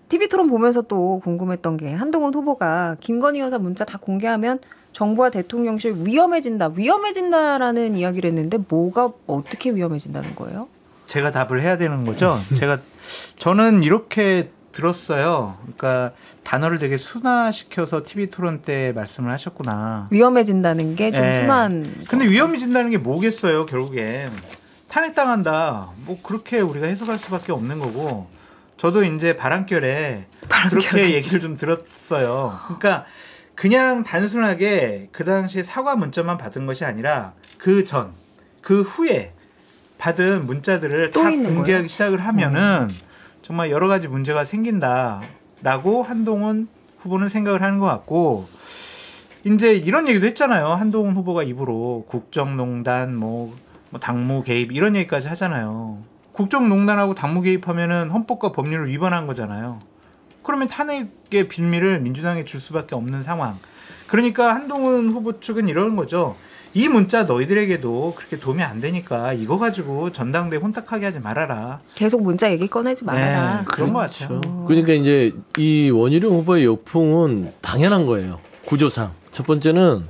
TV 토론 보면서 또 궁금했던 게 한동훈 후보가 김건희 여사 문자 다 공개하면 정부와 대통령실 위험해진다라는 이야기를 했는데 뭐가 어떻게 위험해진다는 거예요? 제가 답을 해야 되는 거죠. 저는 이렇게 들었어요. 그러니까 단어를 되게 순화시켜서 TV 토론 때 말씀을 하셨구나. 위험해진다는 게 좀 순한. 근데 위험해진다는 게 뭐겠어요, 결국엔. 탄핵당한다. 뭐 그렇게 우리가 해석할 수밖에 없는 거고. 저도 이제 바람결에 그렇게 얘기를 좀 들었어요. 그러니까 그냥 단순하게 그 당시에 사과 문자만 받은 것이 아니라 그 후에 받은 문자들을 다 공개하기 거예요? 시작을 하면은 정말 여러 가지 문제가 생긴다라고 한동훈 후보는 생각을 하는 것 같고, 이제 이런 얘기도 했잖아요. 한동훈 후보가 입으로 국정농단, 뭐 당무 개입 이런 얘기까지 하잖아요. 국정농단하고 당무 개입하면은 헌법과 법률을 위반한 거잖아요. 그러면 탄핵의 빌미를 민주당에 줄 수밖에 없는 상황. 그러니까 한동훈 후보 측은 이러는 거죠. 이 문자 너희들에게도 그렇게 도움이 안 되니까 이거 가지고 전당대회 혼탁하게 하지 말아라. 계속 문자 얘기 꺼내지 말아라. 네, 그런 것 같아요. 그러니까 이제 이 원희룡 후보의 역풍은 당연한 거예요. 구조상. 첫 번째는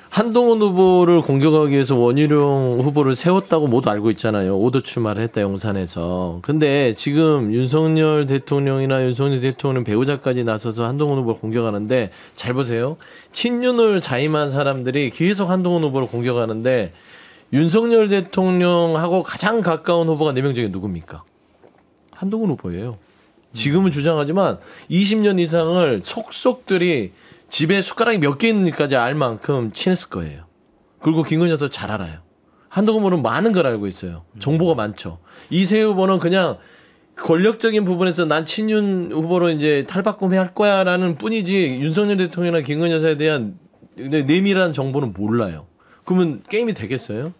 한동훈 후보를 공격하기 위해서 원희룡 후보를 세웠다고 모두 알고 있잖아요. 오도 출마를 했다, 용산에서. 근데 지금 윤석열 대통령이나 윤석열 대통령 배우자까지 나서서 한동훈 후보를 공격하는데, 잘 보세요. 친윤을 자임한 사람들이 계속 한동훈 후보를 공격하는데, 윤석열 대통령하고 가장 가까운 후보가 4명 중에 누굽니까? 한동훈 후보예요. 지금은 주장하지만 20년 이상을 속속들이 집에 숟가락이 몇 개 있는지까지 알 만큼 친했을 거예요. 그리고 김건희 여사 잘 알아요. 한동훈 후보는 많은 걸 알고 있어요. 정보가 많죠. 이세희 후보는 그냥 권력적인 부분에서 난 친윤 후보로 이제 탈바꿈할 거야라는 뿐이지 윤석열 대통령이나 김건희 여사에 대한 내밀한 정보는 몰라요. 그러면 게임이 되겠어요?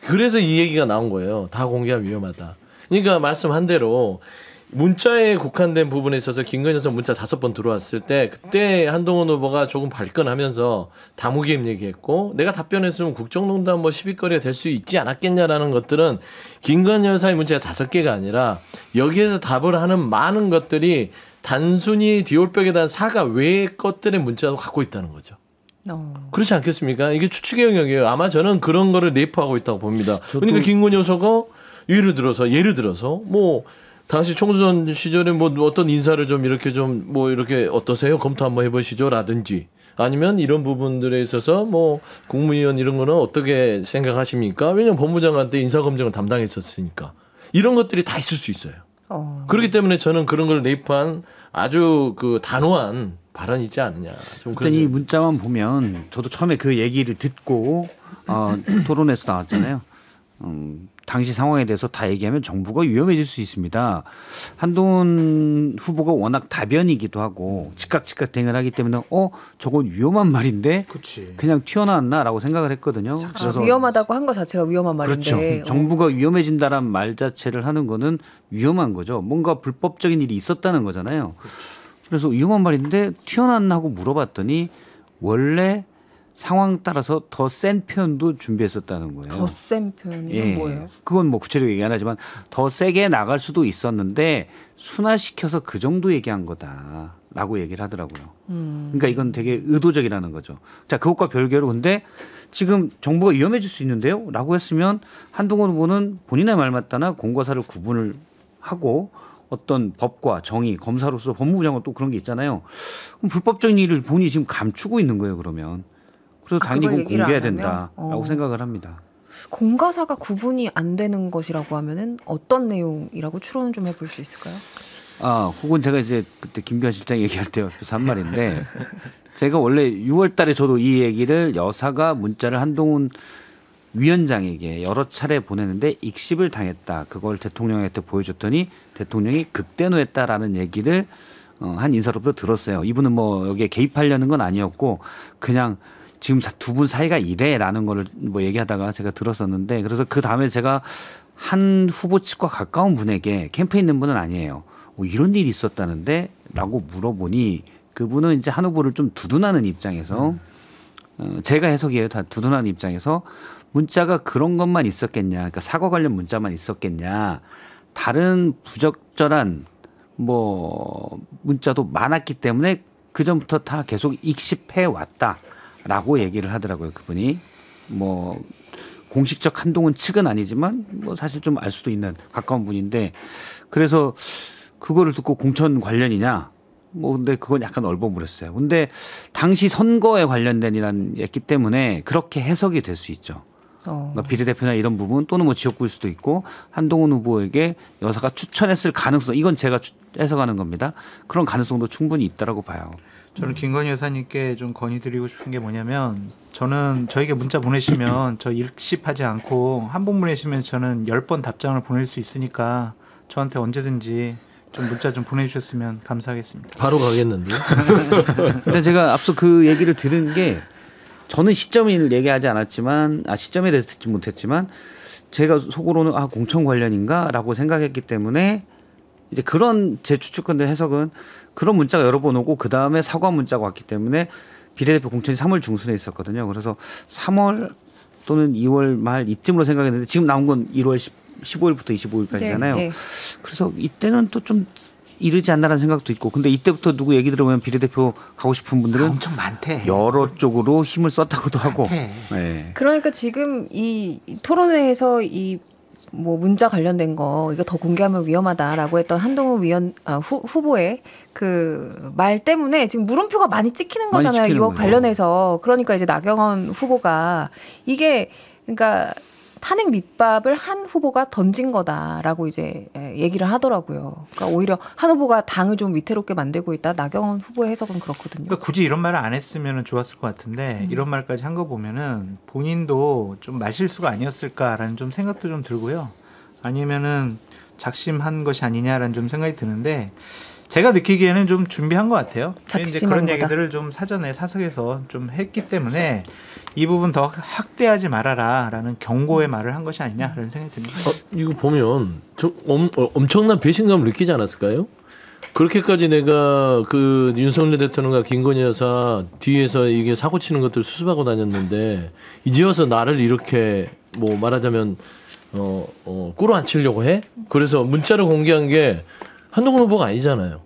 그래서 이 얘기가 나온 거예요. 다 공개하면 위험하다. 그러니까 말씀한 대로 문자에 국한된 부분에 있어서 김건희 여사 문자 5번 들어왔을 때, 그때 한동훈 후보가 조금 발끈하면서 당무개입 얘기했고, 내가 답변했으면 국정농단 뭐 시비거리가 될 수 있지 않았겠냐라는 것들은 김건희 여사의 문자가 5개가 아니라 여기에서 답을 하는 많은 것들이 단순히 디올백에 대한 사과 외의 것들의 문자도 갖고 있다는 거죠. 그렇지 않겠습니까? 이게 추측의 영역이에요. 아마 저는 그런 거를 내포하고 있다고 봅니다. 그러니까 김건희 여사가 예를 들어서 뭐 당시 총선 시절에 뭐 어떤 인사를 좀 이렇게 어떠세요? 검토 한번 해보시죠. 라든지 아니면 이런 부분들에 있어서 뭐 국무위원 이런 거는 어떻게 생각하십니까? 왜냐하면 법무장관 때 인사검증을 담당했었으니까. 이런 것들이 다 있을 수 있어요. 그렇기 때문에 저는 그런 걸 내포한 아주 그 단호한 발언이 있지 않느냐. 일단 이 문자만 보면 저도 처음에 그 얘기를 듣고 토론에서 나왔잖아요. 당시 상황에 대해서 다 얘기하면 정부가 위험해질 수 있습니다. 한동훈 후보가 워낙 다변이기도 하고 즉각 대응하기 때문에 저건 위험한 말인데 그치. 그냥 튀어나왔나라고 생각을 했거든요. 그래서 위험하다고 한 거 자체가 위험한 말인데. 그렇죠. 정부가 위험해진다라는 말 자체를 하는 거는 위험한 거죠. 뭔가 불법적인 일이 있었다는 거잖아요. 그래서 위험한 말인데 튀어나왔나 하고 물어봤더니 원래 상황 따라서 더 센 표현도 준비했었다는 거예요. 더 센 표현이 뭐예요? 그건 뭐 구체적으로 얘기 안 하지만 더 세게 나갈 수도 있었는데 순화시켜서 그 정도 얘기한 거다라고 얘기를 하더라고요. 그러니까 이건 되게 의도적이라는 거죠. 자, 그것과 별개로 근데 지금 정부가 위험해질 수 있는데요? 라고 했으면 한동훈 후보는 본인의 말 맞다나 공과사를 구분을 하고 어떤 법과 정의, 검사로서 법무부 장관 또 그런 게 있잖아요. 그럼 불법적인 일을 본인이 지금 감추고 있는 거예요, 그러면. 그래서 당연히 공개해야 된다라고 생각을 합니다. 공과사가 구분이 안 되는 것이라고 하면은 어떤 내용이라고 추론 좀 해볼 수 있을까요? 혹은 제가 이제 그때 김기현 실장 얘기할 때 옆에서 한 말인데 제가 원래 6월 달에 저도 이 얘기를 여사가 문자를 한동훈 위원장에게 여러 차례 보내는데 익십을 당했다. 그걸 대통령한테 보여줬더니 대통령이 극대노했다라는 얘기를 한 인사로부터 들었어요. 이분은 뭐 여기에 개입하려는 건 아니었고 그냥 지금 두 분 사이가 이래라는 거를 뭐 얘기하다가 제가 들었었는데 그래서 그 다음에 제가 한 후보 측과 가까운 분에게 캠프에 있는 분은 아니에요. 이런 일이 있었다는데 라고 물어보니 그분은 이제 한 후보를 좀 두둔하는 입장에서 제가 해석이에요. 다 두둔하는 입장에서 문자가 그런 것만 있었겠냐. 그러니까 사과 관련 문자만 있었겠냐. 다른 부적절한 뭐 문자도 많았기 때문에 그 전부터 다 계속 익십해 왔다라고 얘기를 하더라고요. 그분이 뭐 공식적 한동훈 측은 아니지만 뭐 사실 좀 알 수도 있는 가까운 분인데 그래서 그거를 듣고 공천 관련이냐? 뭐 근데 그건 약간 얼버무렸어요. 근데 당시 선거에 관련된 일이기 때문에 그렇게 해석이 될 수 있죠. 그러니까 비례대표나 이런 부분 또는 뭐 지역구일 수도 있고 한동훈 후보에게 여사가 추천했을 가능성 이건 제가 해석하는 겁니다. 그런 가능성도 충분히 있다라고 봐요. 저는 김건희 여사님께 좀 건의드리고 싶은 게 뭐냐면 저는 저에게 문자 보내시면 저 읽씹하지 않고 한 번 보내시면 저는 10번 답장을 보낼 수 있으니까 저한테 언제든지 좀 문자 좀 보내주셨으면 감사하겠습니다. 바로 가겠는데. 근데 제가 앞서 그 얘기를 들은 게 저는 시점을 얘기하지 않았지만 시점에 대해서 듣지 못했지만 제가 속으로는 공천 관련인가라고 생각했기 때문에 이제 그런 제 추측컨대 해석은 그런 문자가 여러 번 오고 그 다음에 사과 문자가 왔기 때문에 비례대표 공천이 3월 중순에 있었거든요. 그래서 3월 또는 2월 말 이쯤으로 생각했는데 지금 나온 건 1월 15일부터 25일까지잖아요. 네, 네. 그래서 이때는 또 좀 이르지 않나라는 생각도 있고 근데 이때부터 누구 얘기 들어보면 비례대표 가고 싶은 분들은 엄청 많대. 여러 쪽으로 힘을 썼다고도 하고. 네. 그러니까 지금 이 토론회에서 이 뭐 문자 관련된 거 이거 더 공개하면 위험하다라고 했던 한동훈 후보의 그 말 때문에 지금 물음표가 많이 찍히는 많이 거잖아요. 찍히는 이거 거예요. 관련해서. 그러니까 이제 나경원 후보가 이게 그러니까 탄핵 밑밥을 한 후보가 던진 거다라고 이제 얘기를 하더라고요. 그러니까 오히려 한 후보가 당을 좀 위태롭게 만들고 있다. 나경원 후보의 해석은 그렇거든요. 그러니까 굳이 이런 말을 안 했으면 좋았을 것 같은데 이런 말까지 한 거 보면은 본인도 좀 말실수가 아니었을까라는 좀 생각도 좀 들고요. 아니면은 작심한 것이 아니냐라는 좀 생각이 드는데 제가 느끼기에는 좀 준비한 것 같아요. 이제 그런 거다. 얘기들을 좀 사전에 사석에서 좀 했기 때문에 이 부분 더 확대하지 말아라라는 경고의 말을 한 것이 아니냐라는 생각이 듭니다. 이거 보면 엄청난 배신감을 느끼지 않았을까요? 그렇게까지 내가 그 윤석열 대통령과 김건희 여사 뒤에서 이게 사고 치는 것들 수습하고 다녔는데 이제 와서 나를 이렇게 뭐 말하자면 끌어안치려고 해? 그래서 문자를 공개한 게 한동훈 후보가 아니잖아요.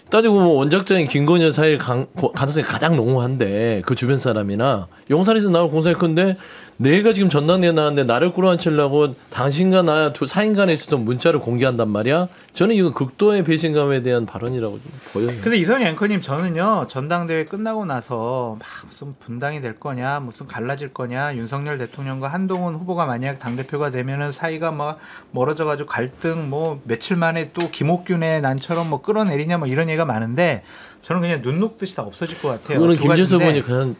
따지고 보면 원작자인 김건희 여사의 가능성이 가장 농후한데 그 주변 사람이나 용산에서 나올 공사일 건데 내가 지금 전당대회 나왔는데 나를 끌어안치려고 당신과 나 사인 간에 있었던 문자를 공개한단 말이야. 저는 이거 극도의 배신감에 대한 발언이라고 보여요. 그래서 이선희 앵커님 저는요 전당대회 끝나고 나서 막 무슨 분당이 될 거냐 무슨 갈라질 거냐 윤석열 대통령과 한동훈 후보가 만약 당대표가 되면은 사이가 막 멀어져가지고 갈등 뭐 며칠 만에 또 김옥균의 난처럼 뭐 끌어내리냐 뭐 이런 얘기가 많은데 저는 그냥 눈 녹듯이 다 없어질 것 같아요. 그거는 김재석 의원이 그냥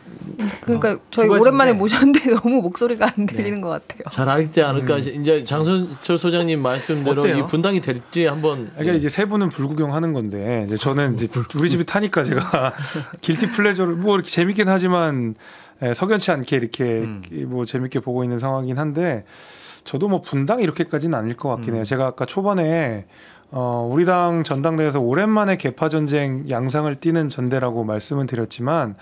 그러니까 저희 오랜만에 모셨는데 너무 목소리가 안 들리는 것 같아요. 잘 알지 않을까. 이제 장선철 소장님 말씀대로 어때요? 이 분당이 될지 한번. 그러니까 이제 세 분은 불구경하는 건데 이제 저는 이제 우리 집이 타니까 제가 길티 플레저를 뭐 이렇게 재밌긴 하지만 석연치 않게 이렇게 뭐 재밌게 보고 있는 상황이긴 한데 저도 뭐 분당 이렇게까지는 아닐 것 같긴 해요. 제가 아까 초반에 우리 당 전당대회에서 오랜만에 계파 전쟁 양상을 띠는 전대라고 말씀을 드렸지만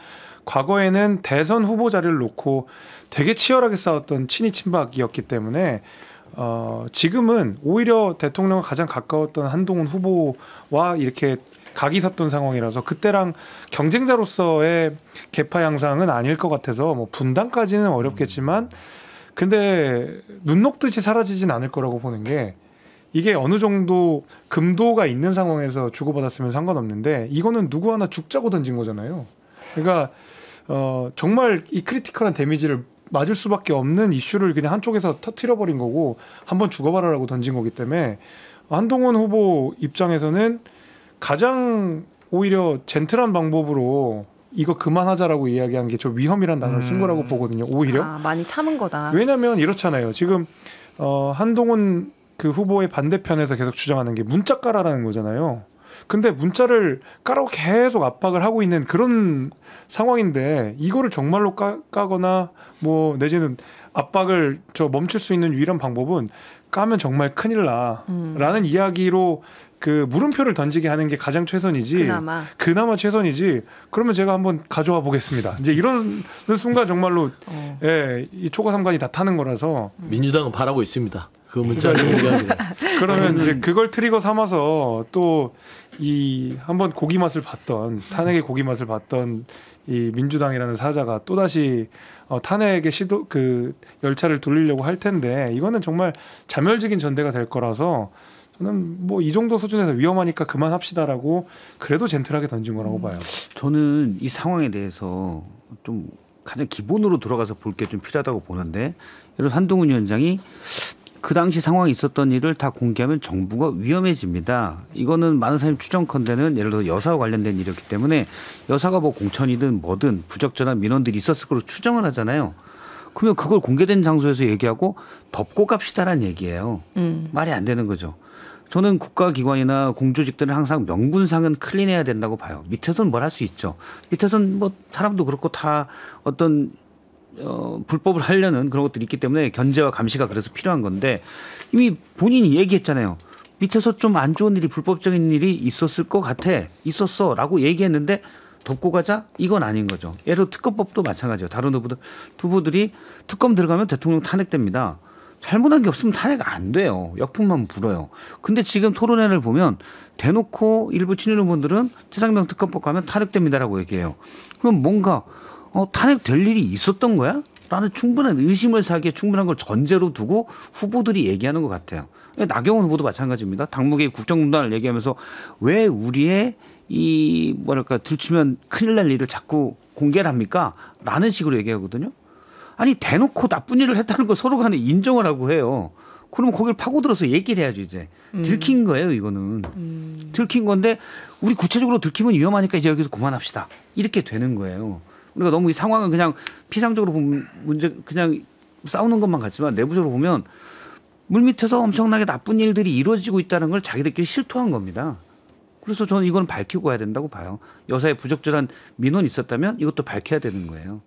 과거에는 대선 후보자를 놓고 되게 치열하게 싸웠던 친이 친박이었기 때문에 지금은 오히려 대통령과 가장 가까웠던 한동훈 후보와 이렇게 각이 섰던 상황이라서 그때랑 경쟁자로서의 계파 양상은 아닐 것 같아서 뭐 분당까지는 어렵겠지만 근데 눈 녹듯이 사라지진 않을 거라고 보는 게 이게 어느 정도 금도가 있는 상황에서 주고받았으면 상관없는데 이거는 누구 하나 죽자고 던진 거잖아요. 그러니까 정말 이 크리티컬한 데미지를 맞을 수밖에 없는 이슈를 그냥 한쪽에서 터트려버린 거고 한번 죽어봐라라고 던진 거기 때문에 한동훈 후보 입장에서는 가장 오히려 젠틀한 방법으로 이거 그만하자라고 이야기한 게 저 위험이란 단어를 쓴 거라고 보거든요. 오히려. 많이 참은 거다. 왜냐하면 이렇잖아요. 지금 한동훈 그 후보의 반대편에서 계속 주장하는 게 문자 까라라는 거잖아요. 근데 문자를 까라고 계속 압박을 하고 있는 그런 상황인데 이거를 정말로 까거나 뭐 내지는 압박을 멈출 수 있는 유일한 방법은 까면 정말 큰일 나라는 이야기로 그 물음표를 던지게 하는 게 가장 최선이지. 그나마 최선이지. 그러면 제가 한번 가져와 보겠습니다. 이제 이런 순간 정말로 이 초과 삼관이 다 타는 거라서 민주당은 바라고 있습니다. 그 문자를 공개합니다. 그러면 이제 그걸 트리거 삼아서 또 이 한번 고기 맛을 봤던 탄핵의 고기 맛을 봤던 이 민주당이라는 사자가 또 다시 탄핵의 시도 그 열차를 돌리려고 할 텐데 이거는 정말 자멸적인 전대가 될 거라서 저는 뭐 이 정도 수준에서 위험하니까 그만합시다라고 그래도 젠틀하게 던진 거라고 봐요. 저는 이 상황에 대해서 좀 가장 기본으로 들어가서 볼 게 좀 필요하다고 보는데 예를 들어 한동훈 위원장이 그 당시 상황이 있었던 일을 다 공개하면 정부가 위험해집니다. 이거는 많은 사람이 추정컨대는 예를 들어 여사와 관련된 일이었기 때문에 여사가 뭐 공천이든 뭐든 부적절한 민원들이 있었을 거로 추정을 하잖아요. 그러면 그걸 공개된 장소에서 얘기하고 덮고 갑시다라는 얘기예요. 말이 안 되는 거죠. 저는 국가기관이나 공조직들은 항상 명분상은 클린해야 된다고 봐요. 밑에서는 뭘 할 수 있죠. 밑에서는 뭐 사람도 그렇고 다 어떤 불법을 하려는 그런 것들이 있기 때문에 견제와 감시가 그래서 필요한 건데 이미 본인이 얘기했잖아요. 밑에서 좀 안 좋은 일이 불법적인 일이 있었을 것 같아. 있었어라고 얘기했는데 덮고 가자? 이건 아닌 거죠. 예를 들어 특검법도 마찬가지예요. 다른 후보들이 특검 들어가면 대통령 탄핵됩니다. 잘못한 게 없으면 탄핵 안 돼요. 역풍만 불어요. 근데 지금 토론회를 보면 대놓고 일부 친일 의원들은 최상병 특검법 가면 탄핵됩니다라고 얘기해요. 그럼 뭔가 탄핵될 일이 있었던 거야? 라는 충분한 의심을 사기에 충분한 걸 전제로 두고 후보들이 얘기하는 것 같아요. 나경원 후보도 마찬가지입니다. 당무개입 국정농단을 얘기하면서 왜 우리의 이 뭐랄까 들추면 큰일 날 일을 자꾸 공개를 합니까? 라는 식으로 얘기하거든요. 아니 대놓고 나쁜 일을 했다는 거 서로 간에 인정을 하고 해요. 그러면 거기를 파고들어서 얘기를 해야죠. 이제 들킨 거예요. 이거는 들킨 건데 우리 구체적으로 들키면 위험하니까 이제 여기서 그만합시다. 이렇게 되는 거예요. 우리가 너무 이 상황은 그냥 피상적으로 보면 문제 그냥 싸우는 것만 같지만 내부적으로 보면 물밑에서 엄청나게 나쁜 일들이 이루어지고 있다는 걸 자기들끼리 실토한 겁니다. 그래서 저는 이건 밝히고 가야 된다고 봐요. 여사의 부적절한 민원이 있었다면 이것도 밝혀야 되는 거예요.